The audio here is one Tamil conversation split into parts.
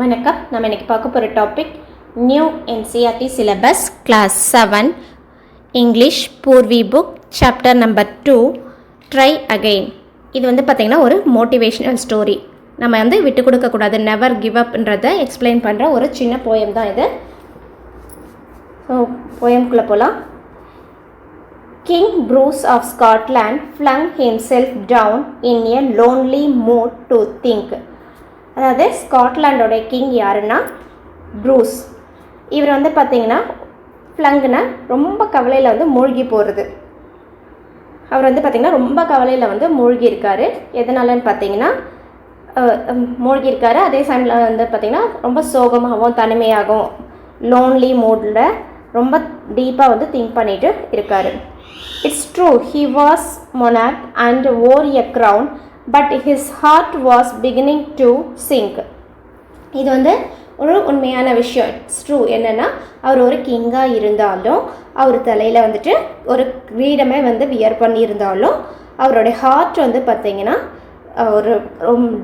வணக்கம். நம்ம இன்றைக்கி பார்க்க போகிற topic new NCERT syllabus class 7 English Poorvi book chapter number 2 try again. இது பார்த்திங்கன்னா ஒரு மோட்டிவேஷ்னல் ஸ்டோரி. நம்ம விட்டு கொடுக்கக்கூடாது, நெவர் கிவ் அப்ன்றதை எக்ஸ்பிளைன் பண்ணுற ஒரு சின்ன போயம் தான் இது. ஸோ போயம்குள்ளே போகலாம். King Bruce of Scotland flung himself down in a lonely mood to think. அதாவது ஸ்காட்லாண்டோடைய கிங் யாருன்னா ப்ரூஸ். இவர் பார்த்திங்கன்னா ஃப்ளங்குனா ரொம்ப கவலையில் மூழ்கி போகிறது. அவர் பார்த்திங்கன்னா ரொம்ப கவலையில் மூழ்கி இருக்கார். எதனாலன்னு பார்த்தீங்கன்னா மூழ்கி இருக்காரு. அதே டைமில் பார்த்திங்கன்னா ரொம்ப சோகமாகவும் தனிமையாகவும் லோன்லி மூடில் ரொம்ப டீப்பாக திங்க் பண்ணிட்டு இருக்கார். It's true he was monarch and wore a crown, but his heart was beginning to sink. இது ஒரு உண்மையான விஷயம். It's true. என்னென்னா அவர் ஒரு கிங்காக இருந்தாலும் அவர் தலையில் ஒரு கிரீடமே வியர் பண்ணியிருந்தாலும் அவருடைய ஹார்ட் பார்த்திங்கன்னா ஒரு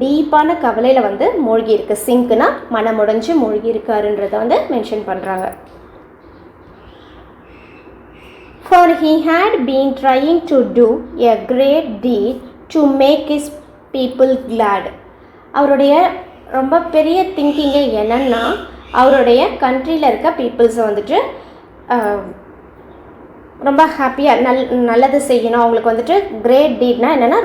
டீப்பான கவலையில் மூழ்கி இருக்கு. சிங்க்னா மனமுடைஞ்சு மூழ்கி இருக்காருன்றதை மென்ஷன் பண்ணுறாங்க. For he had been trying to do a great deed to make his people glad. அவருடைய ரொம்ப பெரிய திங்கிங்கே என்னென்னா அவருடைய கண்ட்ரியில் இருக்க பீப்புள்ஸை ரொம்ப ஹாப்பியாக நல்லது செய்யணும். அவங்களுக்கு கிரேட் டீட்னா என்னென்னா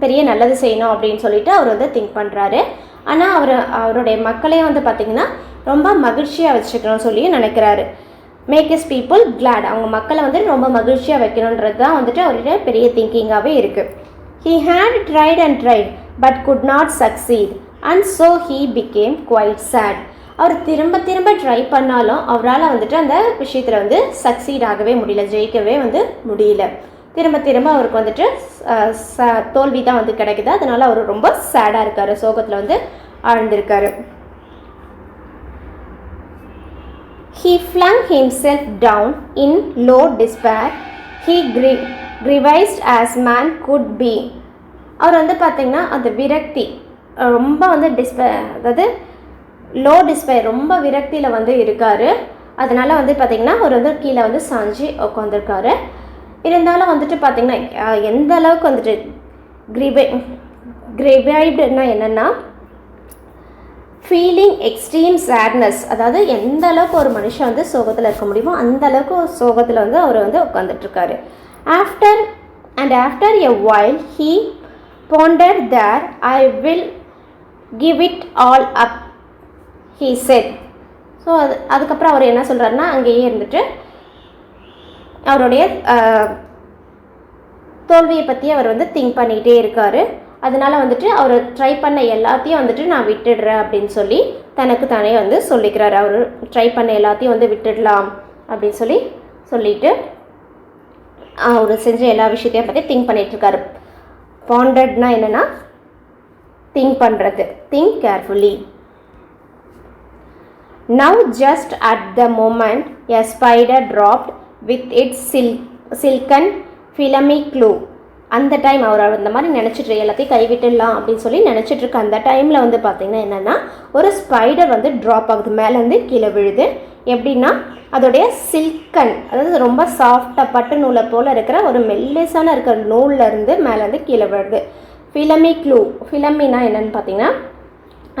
பெரிய நல்லது செய்யணும் அப்படின்னு சொல்லிட்டு அவர் திங்க் பண்ணுறாரு. ஆனால் அவருடைய மக்களையும் பார்த்திங்கன்னா ரொம்ப மகிழ்ச்சியாக வச்சுக்கணும்னு சொல்லி நினைக்கிறாரு. Make his people glad. அவங்க மக்களை ரொம்ப மகிழ்ச்சியாக வைக்கணுன்றது தான் அவருடைய பெரிய திங்கிங்காகவே இருக்குது. He had tried and tried but could not succeed and so he became quite sad. அவர் திரும்ப திரும்ப ட்ரை பண்ணாலும் அவரால் அந்த விஷயத்தில் சக்சீட் ஆகவே முடியல, ஜெயிக்கவே முடியல. திரும்ப திரும்ப அவருக்கு தோல்வி தான் கிடைக்குது. அதனால் அவர் ரொம்ப சேடாக இருக்கார், சோகத்தில் ஆழ்ந்திருக்காரு. He flung himself down in low despair. He grieved as man could be. அவர் பார்த்திங்கன்னா அந்த விரக்தி ரொம்ப அதாவது லோ டிஸ்பயர், ரொம்ப விரக்தியில் இருக்கார். அதனால் பார்த்திங்கன்னா அவர் கீழே சாஞ்சி உட்காந்துருக்காரு. இருந்தாலும் பார்த்திங்கன்னா எந்த அளவுக்கு கிரிவைப்டுன்னா என்னென்னா ஃபீலிங் எக்ஸ்ட்ரீம் சேட்னஸ். அதாவது எந்த அளவுக்கு ஒரு மனுஷன் சோகத்தில் இருக்க முடியுமோ அந்த அளவுக்கு சோகத்தில் அவர் உட்காந்துட்ருக்காரு. After a while he pondered there, I will give it all up, he said. So அதுக்கப்புறம் அவர் என்ன சொல்கிறாருன்னா அங்கேயே அவருடைய தோல்வியை பற்றி அவர் திங்க் பண்ணிகிட்டே இருக்கார். அதனால் அவர் ட்ரை பண்ண எல்லாத்தையும் நான் விட்டுடுறேன் அப்படின்னு சொல்லி தனக்கு தானே சொல்லிக்கிறார். அவர் ட்ரை பண்ண எல்லாத்தையும் விட்டுடலாம் அப்படின்னு சொல்லிட்டு அவர் செஞ்ச எல்லா விஷயத்தையும் பற்றி திங்க் பண்ணிகிட்ருக்காரு. பாண்டட்னா என்னென்னா திங்க் பண்ணுறது, think carefully. Now just at the moment a spider dropped with its silken filmy clue. அந்த டைம் அவர் அந்த மாதிரி நினச்சிட்டு எல்லாத்தையும் கைவிட்டுடலாம் அப்படின்னு சொல்லி நினச்சிட்ருக்க அந்த டைமில் பார்த்திங்கன்னா என்னென்னா ஒரு ஸ்பைடர் ட்ராப் ஆகுது, மேலேருந்து கீழே விழுது. எப்படின்னா அதோடைய சில்கன், அதாவது ரொம்ப சாஃப்டாக பட்டு நூலை போல் இருக்கிற ஒரு மெல்லிசான இருக்கிற நூல்லேருந்து மேலேருந்து கீழே விழுது. ஃபிலமி க்ளூ. ஃபிலமினா என்னென்னு பார்த்தீங்கன்னா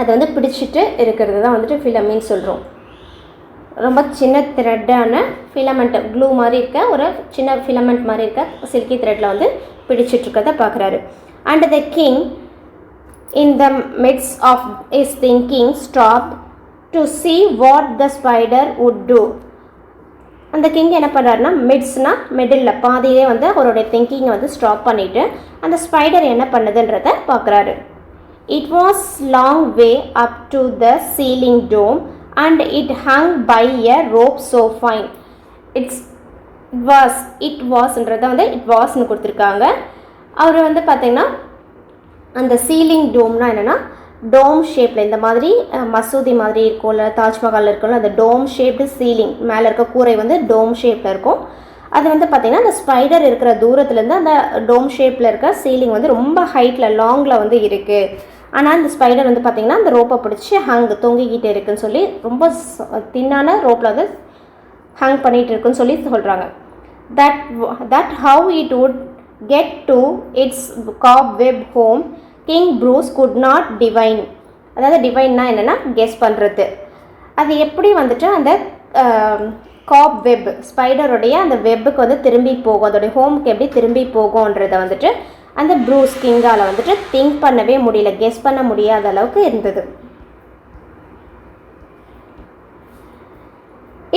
அதை பிடிச்சிட்டு இருக்கிறது தான் ஃபிலமின்னு சொல்கிறோம். ரொம்ப சின்ன த்ரெட்டான ஃபிலமெண்ட், க்ளூ மாதிரி இருக்க ஒரு சின்ன ஃபிலமெண்ட் மாதிரி இருக்க சில்கி த்ரெட்டில் பிடிச்சிட்ருக்கதை பார்க்குறாரு. And the king in the midst of is thinking stop to see what the spider would do. அந்த கிங் என்ன பண்ணுறாருன்னா மிட்ஸ்னால் மிடில் பாதியே அவருடைய திங்கிங்கை ஸ்டாப் பண்ணிவிட்டு அந்த ஸ்பைடர் என்ன பண்ணுதுன்றதை பார்க்குறாரு. It was long way up to the ceiling dome and it hung by a rope so fine. it wasன்றதை it wasன்னு கொடுத்துருக்காங்க. அவர் பார்த்திங்கன்னா அந்த சீலிங் டோம்னா என்னென்னா டோம் ஷேப்பில் இந்த மாதிரி மசூதி மாதிரி இருக்கும், இல்லை தாஜ்மஹால் இருக்கும்ல, அந்த டோம் ஷேப்டு சீலிங் மேலே இருக்க கூரை டோம் ஷேப்பில் இருக்கும். அது பார்த்திங்கன்னா அந்த ஸ்பைடர் இருக்கிற தூரத்துலேருந்து அந்த டோம் ஷேப்பில் இருக்க சீலிங் ரொம்ப ஹைட்டில் லாங்கில் இருக்குது. ஆனால் இந்த ஸ்பைடர் வந்து பார்த்திங்கன்னா அந்த ரோப்பை பிடிச்சி தொங்கிக்கிட்டு இருக்குன்னு சொல்லி ரொம்ப தின்னான ரோப்பில் வந்து ஹேங் பண்ணிகிட்டு இருக்குன்னு சொல்லி சொல்கிறாங்க. that how it would get to its cobweb home King Bruce could not divine. அதாவது டிவைன்னா என்னென்னா கெஸ் பண்ணுறது. அது எப்படி வந்துட்டு அந்த காப் வெப் ஸ்பைடருடைய அந்த வெப்புக்கு வந்து திரும்பி போகும், அதோடைய ஹோமுக்கு எப்படி திரும்பி போகும்ன்றதை வந்துட்டு அந்த ப்ரூஸ் கிங்கால் வந்துட்டு திங்க் பண்ணவே முடியல, கெஸ் பண்ண முடியாத அளவுக்கு இருந்தது.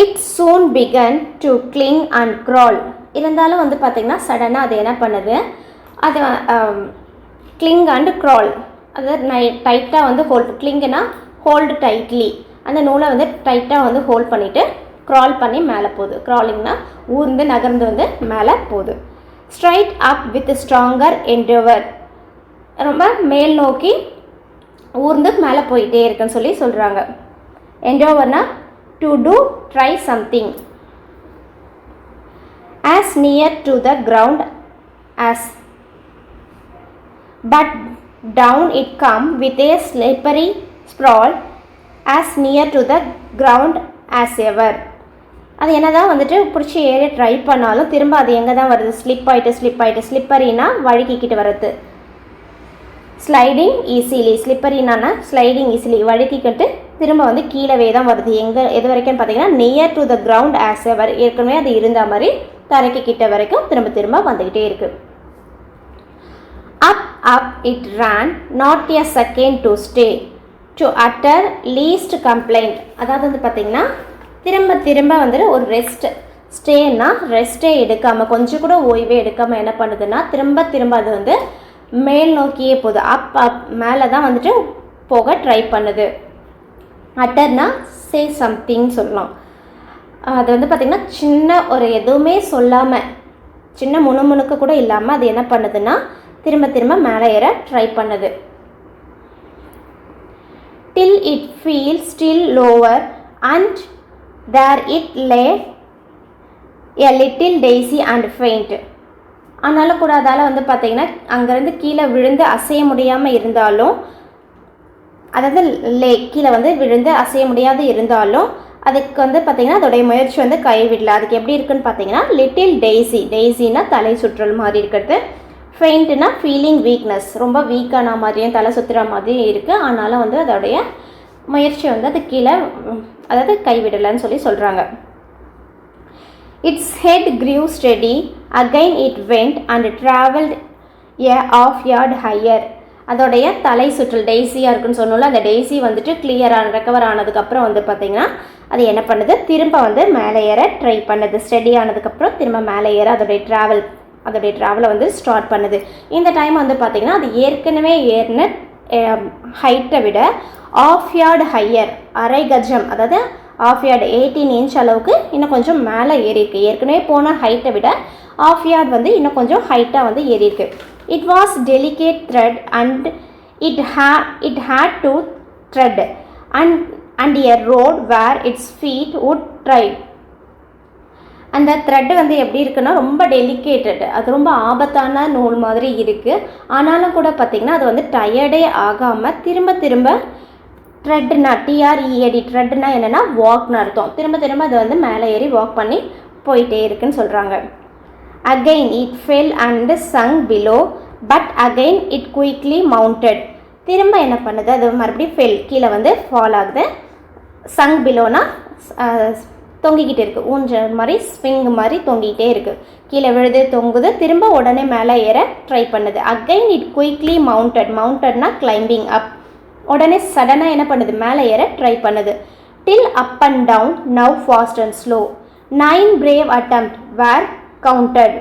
It soon began to cling and crawl. இருந்தாலும் வந்து பார்த்திங்கன்னா சடனாக அது என்ன பண்ணுது, அது cling and crawl, அதாவது டைட்டாக வந்து கிளிங்குனா ஹோல்டு டைட்லி, அந்த நூலை வந்து டைட்டாக வந்து ஹோல்ட் பண்ணிவிட்டு க்ரால் பண்ணி மேலே போகுது. க்ராலிங்னா ஊர்ந்து நகர்ந்து வந்து மேலே போகுது. ஸ்ட்ரைட் அப் வித் ஸ்ட்ராங்கர் என்டவர், ரொம்ப மேல் நோக்கி ஊர்ந்து மேலே போயிட்டே இருக்குன்னு சொல்லி சொல்கிறாங்க. என்டவர்னா to do, try something. As near to the ground as, but down it come with a slippery sprawl as near to the ground as ever. அது என்ன தான் வந்துட்டு பிடிச்சி ஏறி ட்ரை பண்ணாலும் திரும்ப அது எங்கே தான் வருது, ஸ்லிப்பரினா வழுக்கிக்கிட்டு வருது. ஸ்லைடிங் ஈஸிலி, ஸ்லிப்பரினா ஸ்லைடிங் ஈஸிலி, வழுக்கிக்கிட்டு திரும்ப வந்து கீழவே தான் வருது. எது வரைக்கும் பார்த்தீங்கன்னா near to the ground as ever, ஏற்கனவே அது இருந்த மாதிரி தரைக்கு கிட்ட வரைக்கும் திரும்ப வந்துக்கிட்டே இருக்குது. Up it ran not a second to stay to utter least complaint. அதாவது வந்து பார்த்திங்கன்னா திரும்ப வந்துட்டு ஒரு ஸ்டேன்னா ரெஸ்ட்டே எடுக்காமல், கொஞ்சம் கூட ஓய்வே எடுக்காமல் என்ன பண்ணுதுன்னா திரும்ப அது வந்து மேல் நோக்கியே போகுது. அப் மேலே தான் வந்துட்டு போக ட்ரை பண்ணுது. அட்டர்னா சே சம்திங் சொல்லலாம். அது வந்து பார்த்திங்கன்னா சின்ன ஒரு எதுவுமே சொல்லாமல், சின்ன முணுமுணுக்கு கூட இல்லாமல் அது என்ன பண்ணுதுன்னா திரும்ப மேலே ஏற ட்ரை பண்ணுது. Till it fell still lower and there it lay a little dizzy and faint. ஆனாலும் கூட அதால் வந்து பார்த்திங்கன்னா அங்கேருந்து கீழே விழுந்து அசைய முடியாமல் இருந்தாலும், அதாவது கீழே வந்து விழுந்து அசைய முடியாது இருந்தாலும் அதுக்கு வந்து பார்த்திங்கன்னா அதோடைய முயற்சி வந்து கைவிடல. அதுக்கு எப்படி இருக்குன்னு பார்த்தீங்கன்னா லிட்டில் டெய்ஸினா தலை சுற்றல் மாதிரி இருக்கிறது, ஃபெயிண்ட்னா ஃபீலிங் வீக்னஸ், ரொம்ப வீக்கான மாதிரியும் தலை சுற்றுற மாதிரியும் இருக்குது. ஆனாலும் வந்து அதோடைய முயற்சி வந்து அது கீழே அதாவது கைவிடலைன்னு சொல்லி சொல்கிறாங்க. Its head grew steady, again it went and travelled a half yard higher. அதோடைய தலை சுற்றல் டெய்ஸியாக இருக்குன்னு சொன்னோம்ல, அந்த டெய்ஸி வந்துட்டு ரெக்கவர் ஆனதுக்கப்புறம் வந்து பார்த்திங்கன்னா அது என்ன பண்ணுது, திரும்ப வந்து மேலே ஏற ட்ரை பண்ணுது. ஸ்டெடி ஆனதுக்கப்புறம் திரும்ப மேலே ஏற அதோடைய ட்ராவலை வந்து ஸ்டார்ட் பண்ணுது. இந்த டைம் வந்து பார்த்திங்கன்னா அது ஏற்கனவே ஏறின ஹைட்டை விட ஆஃப் யார்டு ஹையர், அரை கஜம், அதாவது ஆஃப் யார்டு 18 இன்ச் அளவுக்கு இன்னும் கொஞ்சம் மேலே ஏறியிருக்கு. ஏற்கனவே போன ஹைட்டை விட ஆஃப் யார்டு வந்து இன்னும் கொஞ்சம் ஹைட்டாக வந்து ஏறியிருக்கு. It was delicate thread and it had to tread and a road where its feet would tread. அந்த த்ரெட் வந்து எப்படி இருக்குன்னா ரொம்ப டெலிகேட்டட், அது ரொம்ப ஆபத்தான நூல் மாதிரி இருக்குது. ஆனாலும் கூட பார்த்திங்கன்னா அது வந்து டயர்டே ஆகாமல் திரும்ப த்ரெட்னா TREAD, த்ரெட்னா என்னென்னா வாக்னு அர்த்தம். திரும்ப அது வந்து மேலே ஏறி வாக் பண்ணி போயிட்டே இருக்குன்னு சொல்கிறாங்க. Again it fell and sunk below, but again it quickly mounted. திரும்ப என்ன பண்ணுது, அது மறுபடியும் ஃபெல், கீழே வந்து ஃபால் ஆகுது. sunk belowனா தொங்கிக்கிட்டு இருக்குது, ஊஞ்ச மாதிரி ஸ்விங் மாதிரி தொங்கிக்கிட்டே இருக்குது. கீழே விழுது தொங்குது, திரும்ப உடனே மேலே ஏற ட்ரை பண்ணுது. again it quickly mounted climbing அப், உடனே சடனாக என்ன பண்ணுது, மேலே ஏற ட்ரை பண்ணுது. till up and down, now fast and slow, 9 brave attempts were counted.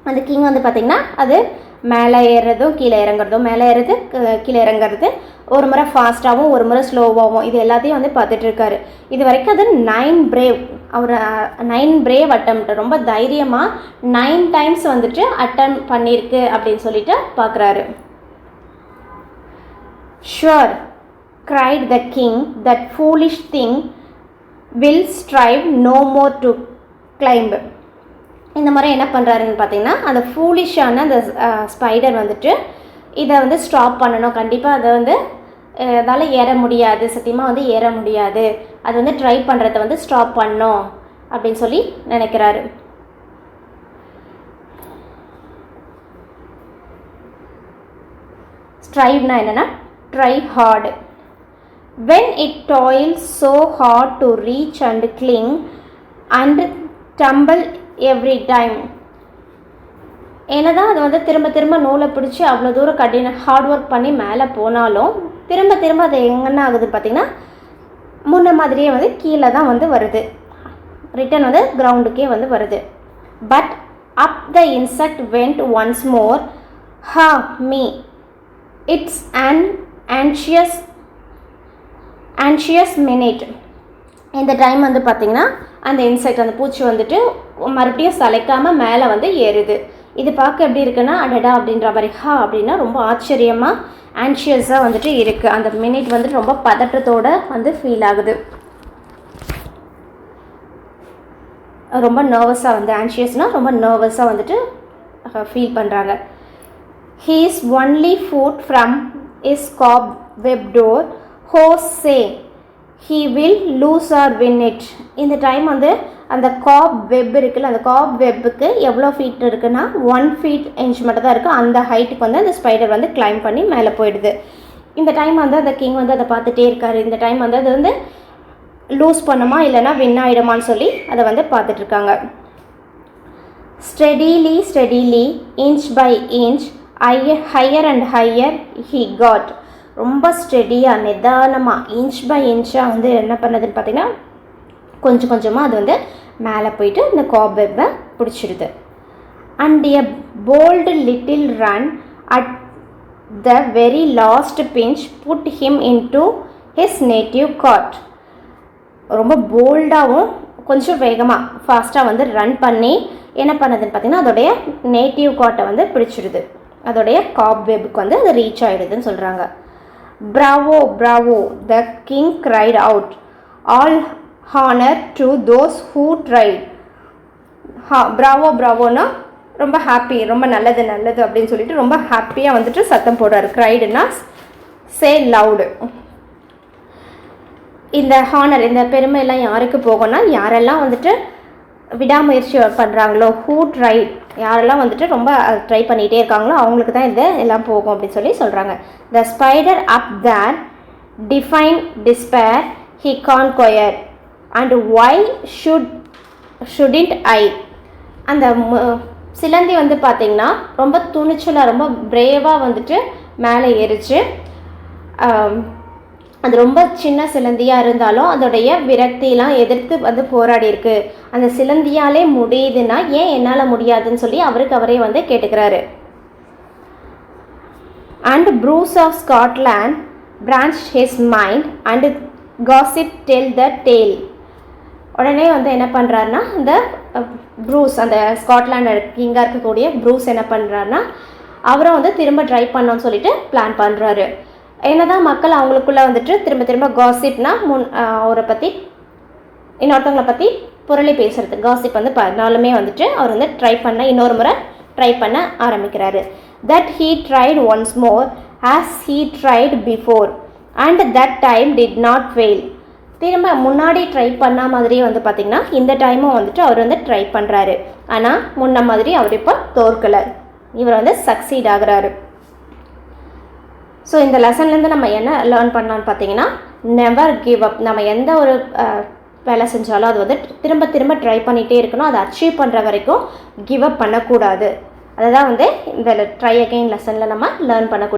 அந்த கிங் வந்து பார்த்திங்கன்னா அது மேலே ஏறுறதும் கீழே இறங்குறதும், மேலே ஏறுறது கீழே இறங்குறது, ஒரு முறை ஃபாஸ்ட்டாகவும் ஒரு முறை ஸ்லோவாகவும், இது எல்லாத்தையும் வந்து பார்த்துட்ருக்காரு. இது வரைக்கும் அது 9 brave, அவர் 9 brave attempt, ரொம்ப தைரியமாக 9 times வந்துட்டு அட்டம் பண்ணியிருக்கு அப்படின்னு சொல்லிட்டு பார்க்குறாரு. Sure, cried the king, that foolish thing will strive no more to climb. இந்த மாதிரி என்ன பண்ணுறாருன்னு பார்த்தீங்கன்னா அந்த ஃபூலிஷான அந்த ஸ்பைடர் வந்துட்டு இதை வந்து ஸ்டாப் பண்ணணும், கண்டிப்பாக அதை வந்து அதால் ஏற முடியாது, சத்தியமாக வந்து ஏற முடியாது, அது வந்து ட்ரை பண்ணுறத வந்து ஸ்டாப் பண்ணணும் அப்படின்னு சொல்லி நினைக்கிறாரு. ஸ்ட்ரைவ்னா என்னென்னா try hard. when it toils so hard to reach and cling and tumble every time. என்னதான் அது வந்து திரும்ப திரும்ப நூலை பிடிச்சி அவ்வளோ தூரம் ஹார்ட் ஒர்க் பண்ணி மேலே போனாலும் திரும்ப திரும்ப அது எங்கன்னா ஆகுதுன்னு பார்த்திங்கன்னா முன்ன மாதிரியே வந்து கீழே தான் வந்து வருது, ரிட்டன் வந்து கிரவுண்டுக்கே வந்து வருது. But up the insect went once more, ah me it's an anxious minute. இந்த டைம் வந்து பார்த்திங்கன்னா அந்த இன்செக்ட் அந்த பூச்சி வந்துட்டு மறுபடியும் சளைக்காமல் மேலே வந்து ஏறுது. இது பார்க்க எப்படி இருக்குன்னா அடடா அப்படின்ற மாதிரி, ஹா அப்படின்னா ரொம்ப ஆச்சரியமாக ஆன்ஷியஸாக வந்துட்டு இருக்குது. அந்த மினிட் வந்துட்டு ரொம்ப பதட்டத்தோடு வந்து ஃபீல் ஆகுது, ரொம்ப நர்வஸாக வந்து ஆன்ஷியஸ்னால் ரொம்ப நர்வஸாக வந்துட்டு ஃபீல் பண்ணுறாங்க. he is only foot from his cobweb door, hosts say he will lose or win it. இந்த டைம் வந்து அந்த காப் வெப் இருக்குல்ல, அந்த காப் வெப்புக்கு எவ்வளோ ஃபீட் இருக்குன்னா 1 feet inch மட்டும் தான் இருக்குது. அந்த ஹைட்டுக்கு வந்து அந்த ஸ்பைடர் வந்து கிளைம் பண்ணி மேலே போயிடுது. இந்த டைம் வந்து அந்த கிங் வந்து அதை பார்த்துட்டே இருக்காரு. இந்த டைம் வந்து அது வந்து லூஸ் பண்ணுமா இல்லைனா வின் ஆகிடுமான்னு சொல்லி அதை வந்து பார்த்துட்ருக்காங்க. steadily inch by inch higher and higher he got. ரொம்ப ஸ்டெடியாக நிதானமாக இன்ச் பை இன்ச்சாக வந்து என்ன பண்ணுதுன்னு பார்த்திங்கன்னா கொஞ்சம் கொஞ்சமாக அது வந்து மேலே போயிட்டு இந்த காப்வெப்பை பிடிச்சிடுது. And a bold little run at the very last pinch put him into his native cot. ரொம்ப போல்டாகவும் கொஞ்சம் வேகமாக ஃபாஸ்ட்டாக வந்து ரன் பண்ணி என்ன பண்ணுதுன்னு பார்த்திங்கன்னா அதோடைய நேட்டிவ் காட்டை வந்து பிடிச்சிடுது, அதோடைய காப்வெப்புக்கு வந்து அது ரீச் ஆகிடுதுன்னு சொல்கிறாங்க. Bravo, bravo, the king cried out. All honor to those who tried. Bravo, bravoனா ரொம்ப ஹாப்பி, ரொம்ப நல்லது நல்லது அப்படின்னு சொல்லிட்டு ரொம்ப ஹாப்பியாக வந்துட்டு சத்தம் போடுறாரு. க்ரைடுனா சே லவுடு. இந்த ஹானர், இந்த பெருமையெல்லாம் யாருக்கு போகும்னா யாரெல்லாம் வந்துட்டு விடாமுயற்சி பண்ணுறாங்களோ, ஹூ ட்ரை, யாரெல்லாம் வந்துட்டு ரொம்ப ட்ரை பண்ணிகிட்டே இருக்காங்களோ அவங்களுக்கு தான் இது எல்லாம் போகும் அப்படின்னு சொல்லி சொல்கிறாங்க. The spider up there defied despair he conquered and why shouldn't I. அந்த சிலந்தி வந்து பார்த்திங்கன்னா ரொம்ப துணிச்சலாக ரொம்ப பிரேவாக வந்துட்டு மேலே ஏறிச்சு. அது ரொம்ப சின்ன சிலந்தியாக இருந்தாலும் அதோடைய விரக்தியெலாம் எதிர்த்து வந்து போராடி இருக்கு. அந்த சிலந்தியாலே முடியுதுன்னா ஏன் என்னால் முடியாதுன்னு சொல்லி அவருக்கு அவரே வந்து கேட்டுக்கிறாரு. And Bruce of Scotland braced his mind and gossip tell the tale. உடனே வந்து என்ன பண்ணுறாருனா இந்த ப்ரூஸ், அந்த ஸ்காட்லாண்ட் கிங்காக இருக்கக்கூடிய ப்ரூஸ் என்ன பண்ணுறாருனா அவரை வந்து திரும்ப ட்ரை பண்ணோன்னு சொல்லிட்டு பிளான் பண்ணுறாரு. என்னதான் மக்கள் அவங்களுக்குள்ளே வந்துட்டு திரும்ப திரும்ப காசிப்னா அவரை பற்றி இன்னொருத்தவங்களை பற்றி புரளி பேசுகிறது, காசிப் வந்து நாளுமே வந்துட்டு அவர் வந்து இன்னொரு முறை ட்ரை பண்ண ஆரம்பிக்கிறாரு. That he tried once more as he tried before and that time did not fail. திரும்ப முன்னாடி ட்ரை பண்ண மாதிரியே வந்து பார்த்திங்கன்னா இந்த டைமும் வந்துட்டு அவர் வந்து ட்ரை பண்ணுறாரு. ஆனால் முன்ன மாதிரி அவர் இப்போ தோற்கலை, இவர் வந்து சக்சீட் ஆகிறாரு. ஸோ இந்த லெசன்லேருந்து நம்ம என்ன லேர்ன் பண்ணலான்னு பார்த்தீங்கன்னா நெவர் கிவ் அப். நம்ம எந்த ஒரு வேலை செஞ்சாலும் அது வந்து திரும்ப திரும்ப ட்ரை பண்ணிகிட்டே இருக்கணும், அதை அச்சீவ் பண்ணுற வரைக்கும் கிவ் அப் பண்ணக்கூடாது. அதை தான் வந்து இந்த ட்ரை அகெயின் லெசனில் நம்ம லேர்ன் பண்ணக்கூடாது.